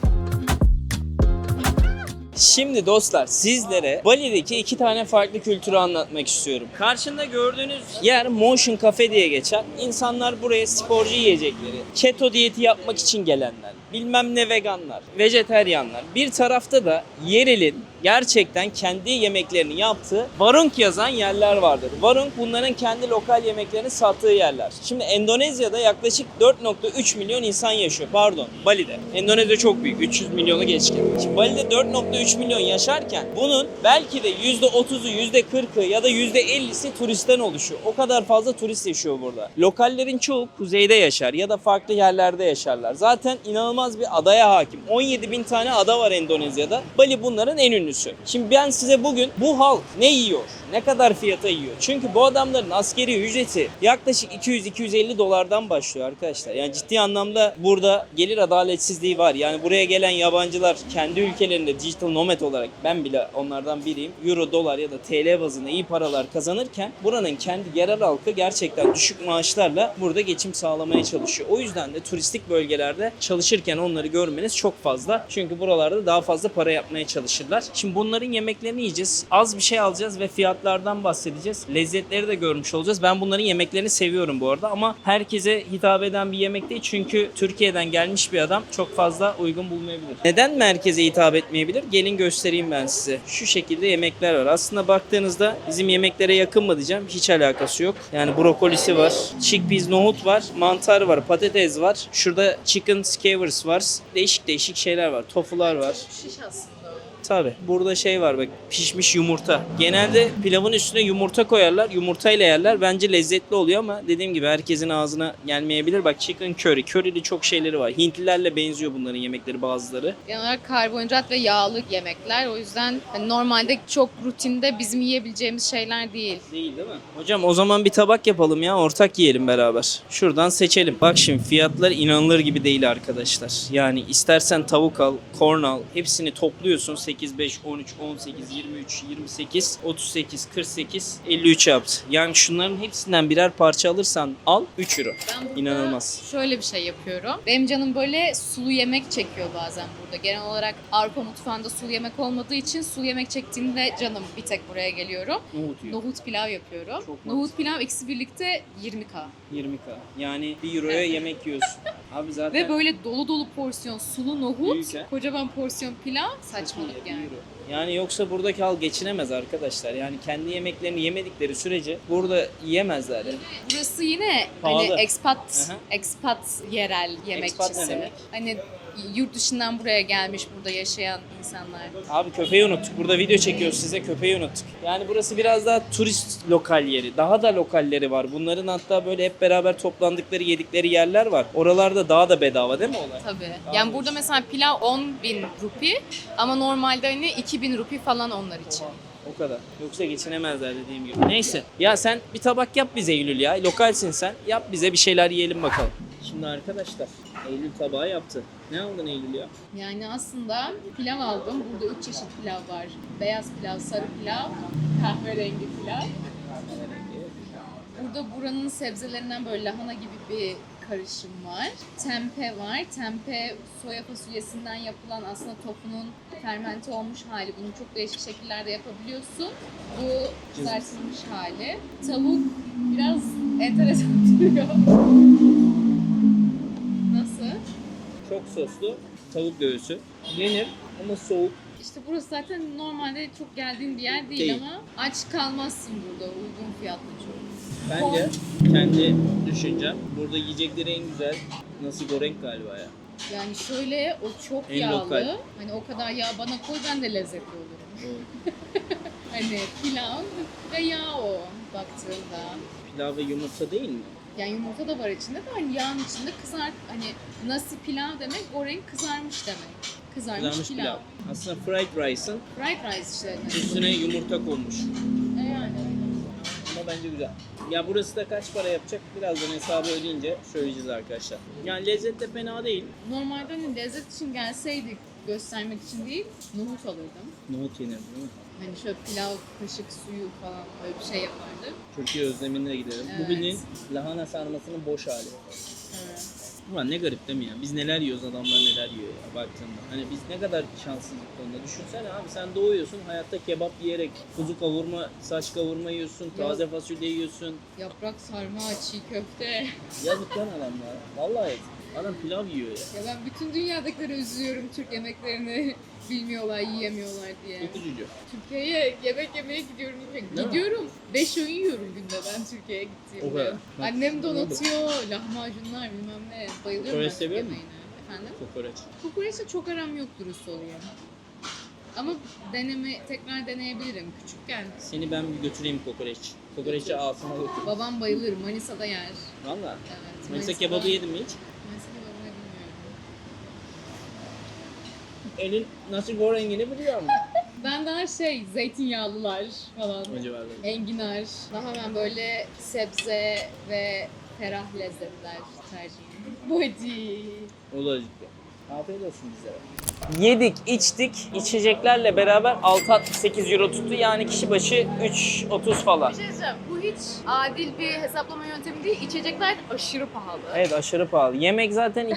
Şimdi dostlar sizlere Bali'deki 2 tane farklı kültürü anlatmak istiyorum. Karşında gördüğünüz yer Motion Cafe diye geçer. İnsanlar buraya sporcu yiyecekleri, keto diyeti yapmak için gelenler, bilmem ne veganlar, vejeteryanlar. Bir tarafta da yerelin gerçekten kendi yemeklerini yaptığı Warung yazan yerler vardır. Warung bunların kendi lokal yemeklerini sattığı yerler. Şimdi Endonezya'da yaklaşık 4,3 milyon insan yaşıyor. Pardon, Bali'de. Endonezya çok büyük, 300 milyonu geçkin. Şimdi Bali'de 4,3 milyon yaşarken bunun belki de %30'u, %40'ı ya da %50'si turistten oluşuyor. O kadar fazla turist yaşıyor burada. Lokallerin çoğu kuzeyde yaşar ya da farklı yerlerde yaşarlar. Zaten inanılmaz bir adaya hakim. 17 bin tane ada var Endonezya'da. Bali bunların en ünlüsü. Şimdi ben size bugün bu halk ne yiyor? Ne kadar fiyata yiyor? Çünkü bu adamların askeri ücreti yaklaşık 200-250 dolardan başlıyor arkadaşlar. Yani ciddi anlamda burada gelir adaletsizliği var. Yani buraya gelen yabancılar kendi ülkelerinde digital nomad olarak, ben bile onlardan biriyim, euro, dolar ya da TL bazında iyi paralar kazanırken buranın kendi yerel halkı gerçekten düşük maaşlarla burada geçim sağlamaya çalışıyor. O yüzden de turistik bölgelerde çalışırken onları görmeniz çok fazla. Çünkü buralarda daha fazla para yapmaya çalışırlar. Şimdi bunların yemeklerini yiyeceğiz. Az bir şey alacağız ve fiyatlardan bahsedeceğiz. Lezzetleri de görmüş olacağız. Ben bunların yemeklerini seviyorum bu arada ama herkese hitap eden bir yemek değil. Çünkü Türkiye'den gelmiş bir adam çok fazla uygun bulmayabilir. Neden merkeze hitap etmeyebilir? Gelin göstereyim ben size. Şu şekilde yemekler var. Aslında baktığınızda bizim yemeklere yakın mı diyeceğim. Hiç alakası yok. Yani brokolisi var. Chickpeas nohut var. Mantar var. Patates var. Şurada chicken skewers var. Değişik değişik şeyler var. Tofular var. Şiş aslında. Tabii. Burada şey var bak, pişmiş yumurta. Genelde pilavın üstüne yumurta koyarlar. Yumurtayla yerler. Bence lezzetli oluyor ama dediğim gibi herkesin ağzına gelmeyebilir. Bak chicken curry. Curry'li çok şeyleri var. Hintlilerle benziyor bunların yemekleri bazıları. Genel olarak karbonhidrat ve yağlı yemekler. O yüzden hani normalde çok rutinde bizim yiyebileceğimiz şeyler değil. Değil mi? Hocam o zaman bir tabak yapalım ya. Ortak yiyelim beraber. Şuradan seçelim. Bak şimdi fiyatlar inanılır gibi değil arkadaşlar. Yani istersen tavuk al, korn al. Hepsini topluyorsun. 8, 5, 13, 18, 23, 28, 38, 48, 53 yaptı. Yani şunların hepsinden birer parça alırsan al 3 euro. Ben burada İnanılmaz. şöyle bir şey yapıyorum. Benim canım böyle sulu yemek çekiyor bazen burada. Genel olarak Avrupa mutfağında sulu yemek olmadığı için sulu yemek çektiğimde canım bir tek buraya geliyorum. Nohut yiyor. Nohut pilav yapıyorum. Çok Nohut pilav ikisi birlikte 20k. 20k. Yani 1 euroya yemek yiyorsun. Abi zaten Ve böyle dolu dolu porsiyon sulu nohut, Büyük ha. kocaman porsiyon pilav saçmalık yani. Yani yoksa buradaki halk geçinemez arkadaşlar. Yani kendi yemeklerini yemedikleri sürece burada yiyemezler. Yani. Burası yine Pahalı. hani expat Aha. expat yerel yemekçisi. Expat ne demek? Hani yurt dışından buraya gelmiş, burada yaşayan insanlar. Abi köpeği unuttuk. Burada video çekiyoruz size, köpeği unuttuk. Yani burası biraz daha turist lokal yeri. Daha da lokalleri var. Bunların hatta böyle hep beraber toplandıkları, yedikleri yerler var. Oralarda daha da bedava değil mi olay? Tabii. Yani burada mesela pilav 10.000 rupi ama normalde hani 2.000 rupi falan onlar için. O kadar. Yoksa geçinemezler dediğim gibi. Neyse. Ya sen bir tabak yap bize Eylül ya. Lokalsin sen. Yap bize bir şeyler yiyelim bakalım. Şimdi arkadaşlar Eylül tabağı yaptı. Ne aldın Eylül ya? Yani aslında pilav aldım. Burada 3 çeşit pilav var. Beyaz pilav, sarı pilav, kahverengi pilav. Burada buranın sebzelerinden böyle lahana gibi bir karışım var. Tempe var. Tempe soya fasulyesinden yapılan aslında tofunun fermente olmuş hali. Bunu çok değişik şekillerde yapabiliyorsun. Bu kızartılmış hali. Tavuk biraz enteresan duruyor. Nasıl? Çok soslu tavuk göğsü. Yenir ama soğuk. İşte burası zaten normalde çok geldiğin bir yer değil, Değil. ama aç kalmazsın burada, uygun fiyatlı çok. Bence kendi düşüncem burada yiyecekleri en güzel nasi goreng galiba ya. Yani şöyle o çok En yağlı. lokal. Hani o kadar yağ bana koy, ben de lezzetli olurum. Hani pilav ve yağ o baktığında. Pilav ve yumurta değil mi? Yani yumurta da var içinde de hani yağın içinde hani nasi pilav demek, goreng kızarmış demek. Kızarmış pilav. Aslında fried rice'ın Fried rice işte. üstüne yumurta konmuş. Yani. Ama bence güzel. Ya burası da kaç para yapacak? Birazdan hesabı ödeyince söyleyeceğiz arkadaşlar. Yani lezzet de fena değil. Normalde hani lezzet için gelseydik, göstermek için değil, nohut alırdım. Nohut yenir değil mi? Hani şöyle pilav, kaşık suyu falan öyle bir şey yapardım. Türkiye özlemine gidelim. Evet. Bu bildiğin lahana sarmasının boş hali. Evet. Ulan ne garip değil mi ya? Biz neler yiyoruz, adamlar neler yiyor ya baktığında. Hani biz ne kadar şanssızlık konuda. Düşünsene abi, sen doğuyorsun hayatta kebap yiyerek, kuzu kavurma, saç kavurma yiyorsun, taze fasulye yiyorsun. Yaprak sarma, çiğ köfte. Yazık lan adamlara. Vallahi yazık. Adam pilav yiyor ya. Ya ben bütün dünyadakileri üzülüyorum, Türk yemeklerini bilmiyorlar, yiyemiyorlar diye. Çok üzücü. Türkiye'ye yemek yemeye gidiyorum. mi? Gidiyorum. 5 öğün yiyorum günde ben Türkiye'ye O gittiğimde. kadar. Annem donatıyor, lahmacunlar bilmem ne. Bayılıyorum Kokoreç ben Türk seviyor musun? yemeğine. Efendim? Kokoreç. Kokoreçle çok aram yok dürüst olayım. Ama tekrar deneyebilirim küçükken. Seni ben bir götüreyim kokoreç. Kokoreçi ağzıma götür. Babam bayılır, Manisa'da yer. Valla. Evet, Manisa kebabı yedin mi hiç? Manisa kebabını bilmiyorum. Elin nasi gorengini biliyor musun? Ben daha zeytinyağlılar falan. O civarlarda. Enginar. Daha hemen böyle sebze ve ferah lezzetler tercihim. Body. O da acıktı. Afiyet olsun bizlere. Yedik, içtik. İçeceklerle beraber 6.68 euro tuttu. Yani kişi başı 3.30 falan. Bir şey diyeceğim. Bu hiç adil bir hesaplama yöntemi değil. İçecekler aşırı pahalı. Evet, aşırı pahalı. Yemek zaten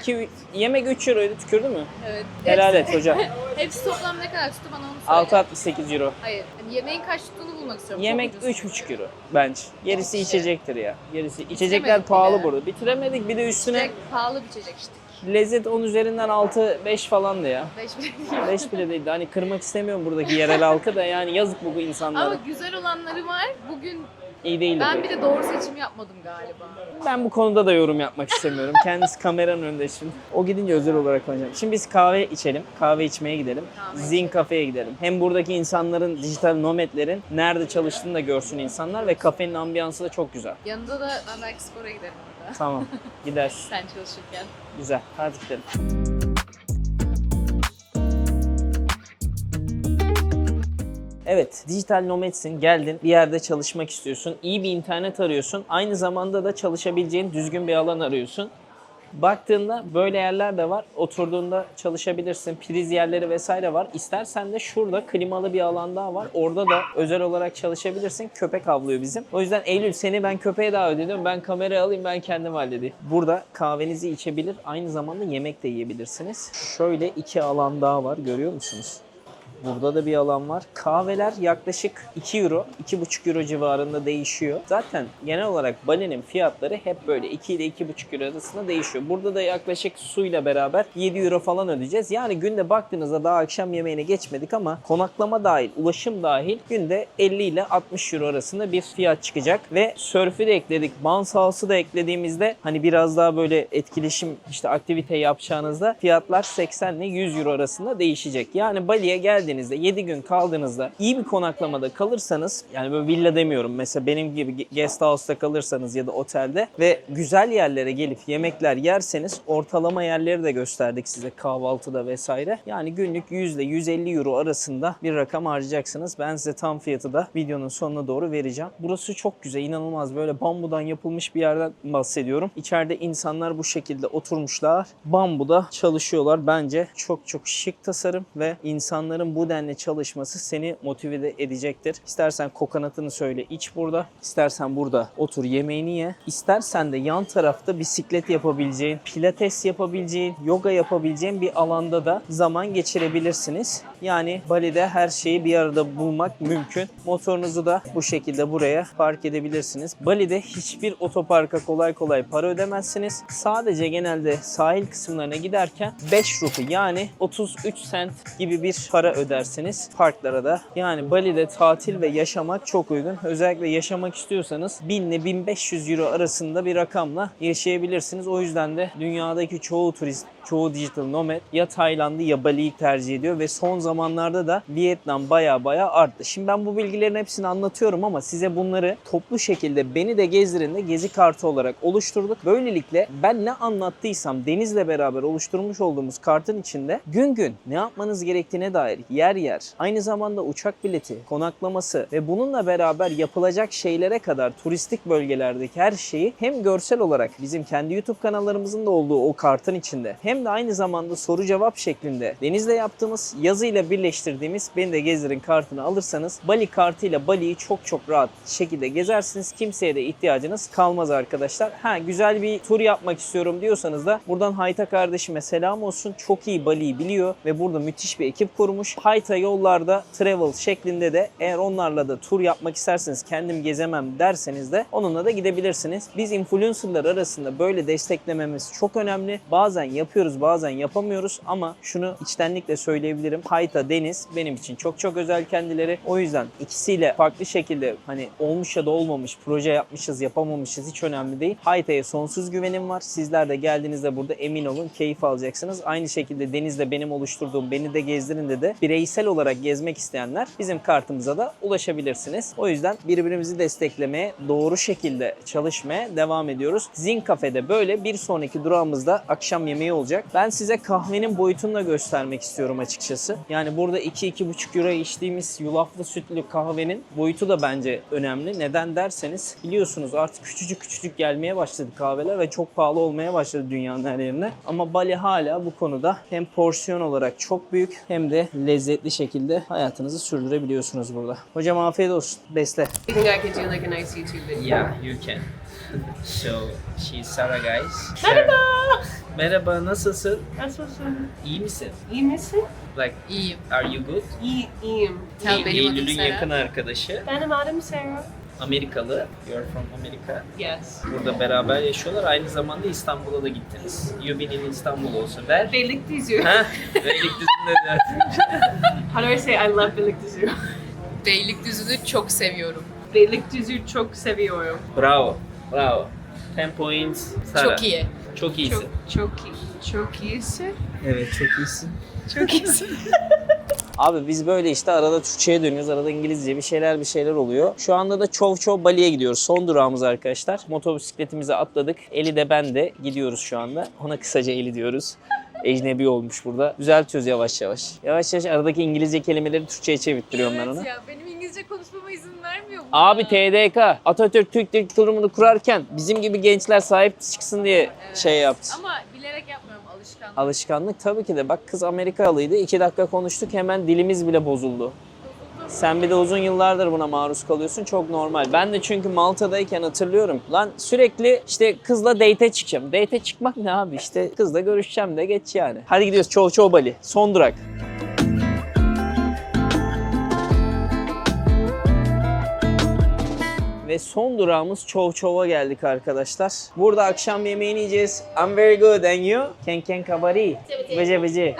yemek 3 euroydu. Tükürdü mü? Evet. Helal et hocam. Hepsi toplam ne kadar tuttu bana onu söyle. 6.68 euro. Hayır. Yani yemeğin kaç tuttuğunu bulmak istiyorum. Yemek Çok ucuz. 3.5 euro bence. Gerisi İşte. içecektir ya. Gerisi içecekler Bitiremedik pahalı bile. burada. Bitiremedik, bir de üstüne İşte pahalı bir içecek işte. lezzet 10 üzerinden 6-5 falandı ya. 5 bile 5 bile değildi. Hani kırmak istemiyorum buradaki yerel halkı da, yani yazık bu insanlara. Ama güzel olanları var. Bugün İyi değildi. ben bir de doğru seçim yapmadım galiba. Ben bu konuda da yorum yapmak istemiyorum. Kendisi kameranın önünde şimdi. O gidince özel olarak oynayacağım. Şimdi biz kahve içelim. Kahve içmeye gidelim. Kahve Zin Cafe'ye gidelim. Hem buradaki insanların, dijital nomadlerin nerede çalıştığını da görsün insanlar ve kafenin ambiyansı da çok güzel. Yanında da ben belki spora giderim orada. Tamam. Gidersin. Sen çalışırken. Güzel. Hadi gidelim. Evet, dijital nomadsin, geldin, bir yerde çalışmak istiyorsun, iyi bir internet arıyorsun, aynı zamanda da çalışabileceğin düzgün bir alan arıyorsun. Baktığında böyle yerler de var, oturduğunda çalışabilirsin, priz yerleri vesaire var. İstersen de şurada klimalı bir alan daha var, orada da özel olarak çalışabilirsin. Köpek avlıyor bizim. O yüzden Eylül, seni ben köpeğe davet ediyorum, ben kamerayı alayım, ben kendim halledeyim. Burada kahvenizi içebilir, aynı zamanda yemek de yiyebilirsiniz. Şöyle 2 alan daha var, görüyor musunuz? Burada da bir alan var. Kahveler yaklaşık 2 euro, 2,5 euro civarında değişiyor. Zaten genel olarak Bali'nin fiyatları hep böyle 2 ile 2,5 euro arasında değişiyor. Burada da yaklaşık suyla beraber 7 euro falan ödeyeceğiz. Yani günde baktığınızda daha akşam yemeğine geçmedik ama konaklama dahil, ulaşım dahil günde 50 ile 60 euro arasında bir fiyat çıkacak. Ve sörfü de ekledik, bounce house'u da eklediğimizde hani biraz daha böyle etkileşim, işte aktivite yapacağınızda fiyatlar 80 ile 100 euro arasında değişecek. Yani Bali'ye geldiğinizde 7 gün kaldığınızda iyi bir konaklamada kalırsanız, yani böyle villa demiyorum, mesela benim gibi guest house'ta kalırsanız ya da otelde ve güzel yerlere gelip yemekler yerseniz, ortalama yerleri de gösterdik size kahvaltıda vesaire. Yani günlük 100 ile 150 euro arasında bir rakam harcayacaksınız. Ben size tam fiyatı da videonun sonuna doğru vereceğim. Burası çok güzel, inanılmaz, böyle bambudan yapılmış bir yerden bahsediyorum. İçeride insanlar bu şekilde oturmuşlar, bambuda çalışıyorlar. Bence çok çok şık tasarım ve insanların bu denli çalışması seni motive de edecektir. İstersen kokonatını söyle, iç burada. İstersen burada otur, yemeğini ye. İstersen de yan tarafta bisiklet yapabileceğin, pilates yapabileceğin, yoga yapabileceğin bir alanda da zaman geçirebilirsiniz. Yani Bali'de her şeyi bir arada bulmak mümkün. Motorunuzu da bu şekilde buraya park edebilirsiniz. Bali'de hiçbir otoparka kolay kolay para ödemezsiniz. Sadece genelde sahil kısımlarına giderken 5 rupi, yani 33 sent gibi bir para ödersiniz parklara da. Yani Bali'de tatil ve yaşamak çok uygun. Özellikle yaşamak istiyorsanız 1000 ile 1500 euro arasında bir rakamla yaşayabilirsiniz. O yüzden de dünyadaki çoğu turist, çoğu digital nomad ya Tayland'ı ya Bali'yi tercih ediyor ve son zamanlarda da Vietnam baya arttı. Şimdi ben bu bilgilerin hepsini anlatıyorum ama size bunları toplu şekilde Beni de Gezdirin'de gezi kartı olarak oluşturduk. Böylelikle ben ne anlattıysam Deniz'le beraber oluşturmuş olduğumuz kartın içinde gün gün ne yapmanız gerektiğine dair yer aynı zamanda uçak bileti, konaklaması ve bununla beraber yapılacak şeylere kadar turistik bölgelerdeki her şeyi hem görsel olarak bizim kendi YouTube kanallarımızın da olduğu o kartın içinde hem de aynı zamanda soru cevap şeklinde Deniz'le yaptığımız, yazıyla birleştirdiğimiz Beni de Gezdirin kartını alırsanız Bali kartıyla Bali'yi çok rahat şekilde gezersiniz. Kimseye de ihtiyacınız kalmaz arkadaşlar. Güzel bir tur yapmak istiyorum diyorsanız da buradan Hayta kardeşime selam olsun. Çok iyi Bali'yi biliyor ve burada müthiş bir ekip kurmuş. Hayta yollarda travel şeklinde de eğer onlarla da tur yapmak isterseniz, kendim gezemem derseniz de onunla da gidebilirsiniz. Biz influencerlar arasında böyle desteklememiz çok önemli. Bazen yapıyoruz, bazen yapamıyoruz ama şunu içtenlikle söyleyebilirim. Hayta, Deniz benim için çok özel kendileri. O yüzden ikisiyle farklı şekilde hani olmuş ya da olmamış, proje yapmışız, yapamamışız hiç önemli değil. Hayta'ya sonsuz güvenim var. Sizler de geldiğinizde burada emin olun keyif alacaksınız. Aynı şekilde Deniz'le benim oluşturduğum Beni de Gezdirin'de de bireysel olarak gezmek isteyenler bizim kartımıza da ulaşabilirsiniz. O yüzden birbirimizi desteklemeye, doğru şekilde çalışmaya devam ediyoruz. Zin Cafe'de böyle, bir sonraki durağımızda akşam yemeği olacak. olacak. Ben size kahvenin boyutunu da göstermek istiyorum açıkçası. Yani burada 2-2,5 euro içtiğimiz yulaflı sütlü kahvenin boyutu da bence önemli. Neden derseniz biliyorsunuz artık küçücük gelmeye başladı kahveler ve çok pahalı olmaya başladı dünyanın her yerine. Ama Bali hala bu konuda hem porsiyon olarak çok büyük hem de lezzetli şekilde hayatınızı sürdürebiliyorsunuz burada. Hocam afiyet olsun. Besle. You think I could do like a nice YouTube video? Yeah, you can. So, she's Sarah guys. Merhaba. Merhaba, nasılsın? Nasılsın? İyi misin? İyi misin? Like, İyiyim. are you good? İyiyim. Benim adım Eylül'ün Sara. yakın arkadaşı. Benim adım Sarah. Amerikalı. You're from America. Yes. Burada beraber yaşıyorlar. Aynı zamanda İstanbul'a da gittiniz. You've been in İstanbul also. Where? Beylikdüzü. Ha? Beylikdüzü'nde de. How do I say I love Beylikdüzü? Beylikdüzü'nü çok seviyorum. Beylikdüzü çok seviyorum. Bravo. Bravo. 10 points. Sara. Çok iyi. Çok iyisin. Çok iyi. Çok iyisin. Evet, çok iyisin. Çok iyisin. Abi biz böyle işte arada Türkçe'ye dönüyoruz, arada İngilizce bir şeyler oluyor. Şu anda da Chow Chow Bali'ye gidiyoruz. Son durağımız arkadaşlar. Motobisikletimize atladık. Eli de ben de gidiyoruz şu anda. Ona kısaca Eli diyoruz. Ecnebi olmuş burada. Düzeltiyoruz yavaş yavaş. Yavaş yavaş aradaki İngilizce kelimeleri Türkçe'ye çevirttiriyorum ben ona. ya benim İngilizce konuşmama izin vermiyor bu. Abi TDK, Atatürk Türk Dil Kurumu'nu kurarken bizim gibi gençler sahip çıksın diye şey yaptı. Ama bilerek yapmıyorum, alışkanlık. Alışkanlık tabii ki de. Bak kız Amerikalıydı. 2 dakika konuştuk hemen dilimiz bile bozuldu. Sen bir de uzun yıllardır buna maruz kalıyorsun. Çok normal. Ben de çünkü Malta'dayken hatırlıyorum. Lan sürekli işte kızla date'e çıkacağım. Date'e çıkmak ne abi? İşte kızla görüşeceğim de geç yani. Hadi gidiyoruz. Chow Chow Bali. Son durak. Ve son durağımız Chow Chow'a geldik arkadaşlar. Burada akşam yemeğini yiyeceğiz. I'm very good and you? Ken kabari. Bece bece.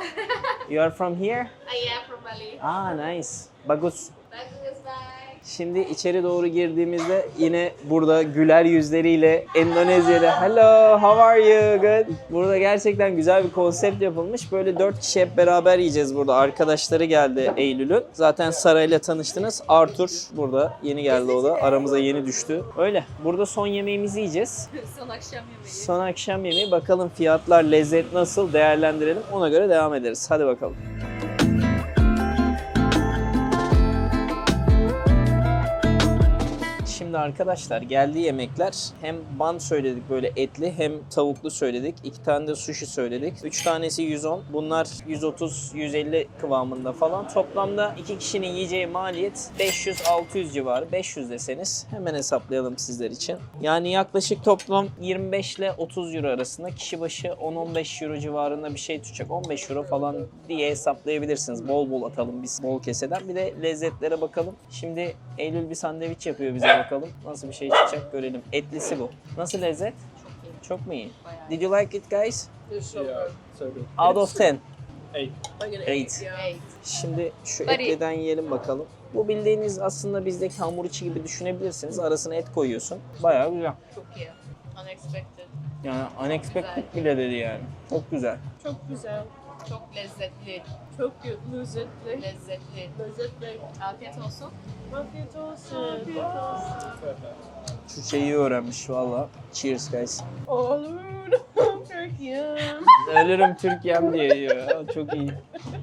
You are from here? I am from Bali. Ah nice. Bagus. Şimdi içeri doğru girdiğimizde yine burada güler yüzleriyle Endonezyalı hello how are you good. Burada gerçekten güzel bir konsept yapılmış. Böyle 4 kişi hep beraber yiyeceğiz burada. Arkadaşları geldi Eylül'ün. Zaten Sara ile tanıştınız. Arthur burada yeni geldi o da. Aramıza yeni düştü. Öyle. Burada son yemeğimizi yiyeceğiz. Son akşam yemeği. Son akşam yemeği. Bakalım fiyatlar, lezzet nasıl değerlendirelim. Ona göre devam ederiz. Hadi bakalım. Şimdi arkadaşlar geldiği yemekler hem bun söyledik böyle etli hem tavuklu söyledik. 2 tane de sushi söyledik. 3 tanesi 110. Bunlar 130-150 kıvamında falan. Toplamda 2 kişinin yiyeceği maliyet 500-600 civarı. 500 deseniz hemen hesaplayalım sizler için. Yani yaklaşık toplam 25 ile 30 euro arasında. Kişi başı 10-15 euro civarında bir şey tutacak. 15 euro falan diye hesaplayabilirsiniz. Bol bol atalım biz bol keseden. Bir de lezzetlere bakalım. Şimdi Eylül bir sandviç yapıyor bize bakalım. Nasıl bir şey çıkacak görelim. Etlisi bu. Nasıl lezzet? Çok mu iyi? Did you like it guys? So good. So good. Out of 10. Like an 8. Yeah. Şimdi şu Bari. etliden yiyelim bakalım. Bu bildiğiniz aslında bizdeki hamur içi gibi düşünebilirsiniz. Arasına et koyuyorsun. Bayağı güzel. Çok iyi. Unexpected. Yani unexpected bile dedi yani. Çok güzel. Çok güzel. Çok lezzetli. Çok lezzetli. Lezzetli. Lezzetli. Afiyet olsun. Afiyet olsun. Afiyet olsun. Şu şeyi öğrenmiş valla. Cheers guys. Olur. Türkiye'm. Ölürüm Türkiye'm diye ya. Çok iyi.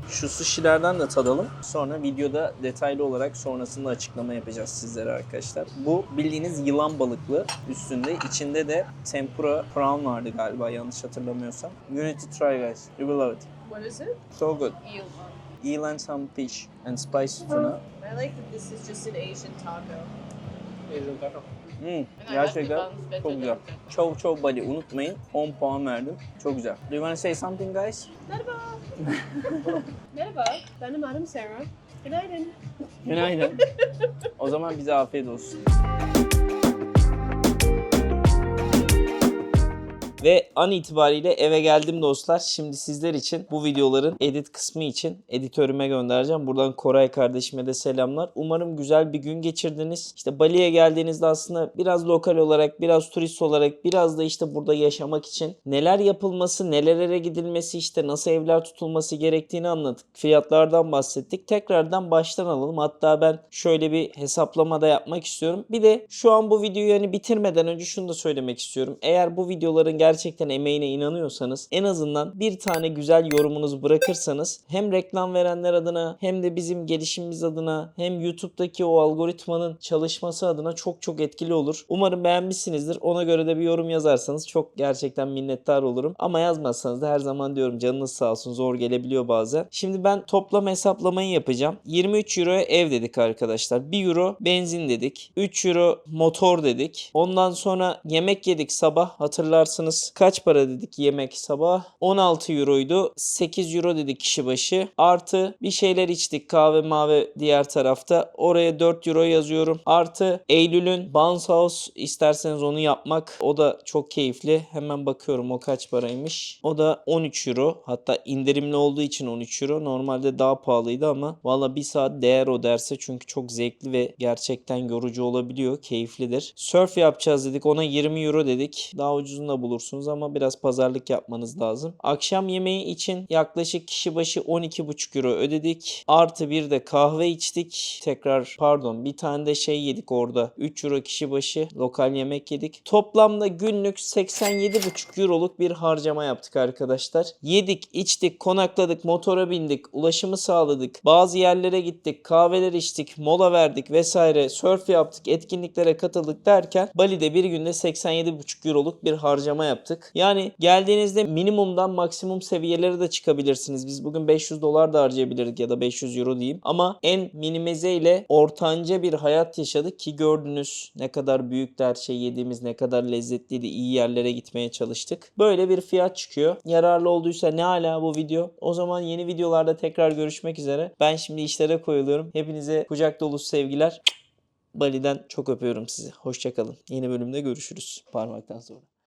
Şu sushi'lerden de tadalım. Sonra videoda detaylı olarak sonrasında açıklama yapacağız sizlere arkadaşlar. Bu bildiğiniz yılan balıklı. Üstünde içinde de tempura prawn vardı galiba yanlış hatırlamıyorsam. You need to try guys. You will love it. What is it? So good. İyi. Eel and some fish and spicy tuna. I like that this is just an Asian taco. Asian taco. Gerçekten çok güzel. Chow Chow Bali unutmayın. 10 puan verdim. Çok güzel. Do you want to say something guys? Merhaba. Merhaba. Benim adım Sarah. Günaydın. Günaydın. O zaman bize afiyet olsun. Ve an itibariyle eve geldim dostlar. Şimdi sizler için bu videoların edit kısmı için editörüme göndereceğim. Buradan Koray kardeşime de selamlar. Umarım güzel bir gün geçirdiniz. İşte Bali'ye geldiğinizde aslında biraz lokal olarak, biraz turist olarak, biraz da işte burada yaşamak için neler yapılması, nelere gidilmesi, işte nasıl evler tutulması gerektiğini anlattık. Fiyatlardan bahsettik. Tekrardan baştan alalım. Hatta ben şöyle bir hesaplama da yapmak istiyorum. Bir de şu an bu videoyu bitirmeden önce şunu da söylemek istiyorum. Eğer bu videoların gerçekten gerçekten emeğine inanıyorsanız en azından bir tane güzel yorumunuzu bırakırsanız hem reklam verenler adına hem de bizim gelişimimiz adına hem YouTube'daki o algoritmanın çalışması adına çok çok etkili olur. Umarım beğenmişsinizdir. Ona göre de bir yorum yazarsanız çok gerçekten minnettar olurum. Ama yazmazsanız da her zaman diyorum canınız sağ olsun, zor gelebiliyor bazen. Şimdi ben toplam hesaplamayı yapacağım. 23 euroya ev dedik arkadaşlar. 1 euro benzin dedik. 3 euro motor dedik. Ondan sonra yemek yedik sabah. Hatırlarsınız kaç para dedik yemek sabah? 16 euroydu. 8 euro dedik kişi başı. Artı bir şeyler içtik, kahve mavi diğer tarafta. Oraya 4 euro yazıyorum. Artı Eylül'ün Bounce House, isterseniz onu yapmak. O da çok keyifli. Hemen bakıyorum o kaç paraymış. O da 13 euro. Hatta indirimli olduğu için 13 euro. Normalde daha pahalıydı ama valla bir saat değer o derse, çünkü çok zevkli ve gerçekten yorucu olabiliyor. Keyiflidir. Surf yapacağız dedik. Ona 20 euro dedik. Daha ucuzunu da bulursunuz ama biraz pazarlık yapmanız lazım. Akşam yemeği için yaklaşık kişi başı 12,5 euro ödedik. Artı bir de kahve içtik. Tekrar pardon, bir tane de şey yedik orada. 3 euro kişi başı lokal yemek yedik. Toplamda günlük 87,5 euroluk bir harcama yaptık arkadaşlar. Yedik, içtik, konakladık, motora bindik, ulaşımı sağladık. Bazı yerlere gittik, kahveler içtik, mola verdik vesaire, surf yaptık, etkinliklere katıldık derken Bali'de bir günde 87,5 euroluk bir harcama yaptık. Yani geldiğinizde minimumdan maksimum seviyelere de çıkabilirsiniz. Biz bugün 500 dolar da harcayabilirdik ya da 500 euro diyeyim. Ama en minimize ile ortanca bir hayat yaşadık ki gördünüz ne kadar büyüktü her şey, yediğimiz ne kadar lezzetliydi, iyi yerlere gitmeye çalıştık. Böyle bir fiyat çıkıyor. Yararlı olduysa ne ala bu video. O zaman yeni videolarda tekrar görüşmek üzere. Ben şimdi işlere koyuluyorum. Hepinize kucak dolusu sevgiler. Bali'den çok öpüyorum sizi. Hoşça kalın. Yeni bölümde görüşürüz. Parmaktan sonra.